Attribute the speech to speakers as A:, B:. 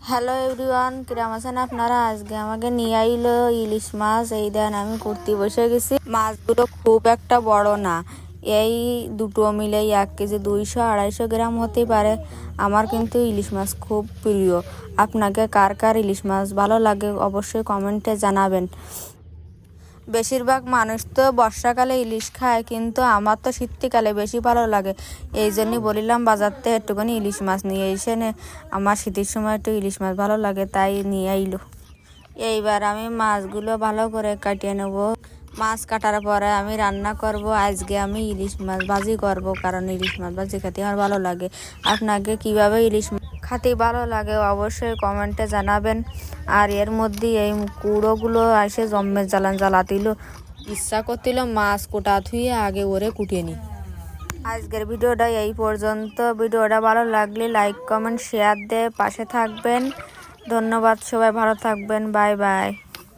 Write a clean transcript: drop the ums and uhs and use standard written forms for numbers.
A: Hello everyone, কিরাম আছেন আপনারা? আজকে আমাকে নিয়ে আইলো ইলিশ মাছ। এই দেন আমি কুর্তি বসে গেছি। মাছগুলো খুব একটা বড় না, এই দুটো মিলে 1 কেজি 200-250 গ্রাম হতেই পারে। আমার কিন্তু ইলিশ মাছ খুব প্রিয়। আপনাকে কার কার ইলিশ মাছ ভালো লাগে অবশ্যই কমেন্টে জানাবেন। বেশিরভাগ মানুষ তো বর্ষাকালে ইলিশ খায়, কিন্তু আমার তো শীতকালে বেশি ভালো লাগে। এই জন্যই বলিলাম বাজার থেকে একটুখানি ইলিশ মাছ নিয়ে এসে আমার শীতের সময় একটু ইলিশ মাছ ভালো লাগে, তাই নিয়ে আইলো। এইবার আমি মাছগুলো ভালো করে কাটিয়ে নেব। মাছ কাটার পরে আমি রান্না করব। আজকে আমি ইলিশ মাছ ভাজি করব, কারণ ইলিশ মাছ ভাজি খেতে আমার ভালো লাগে। আপনাকে কিভাবে ইলিশ খেতে ভালো লাগে অবশ্যই কমেন্টে জানাবেন। আর এর মধ্যে এই কুড়োগুলো এসে জম্মের জ্বালাতিল, ইচ্ছা করছিল মাছ কোটা ধুয়ে আগে ওরে কুটিয়ে নি। আজকের ভিডিওটা এই পর্যন্ত। ভিডিওটা ভালো লাগলে লাইক কমেন্ট শেয়ার দিয়ে পাশে থাকবেন। ধন্যবাদ, সবাই ভালো থাকবেন। Bye bye.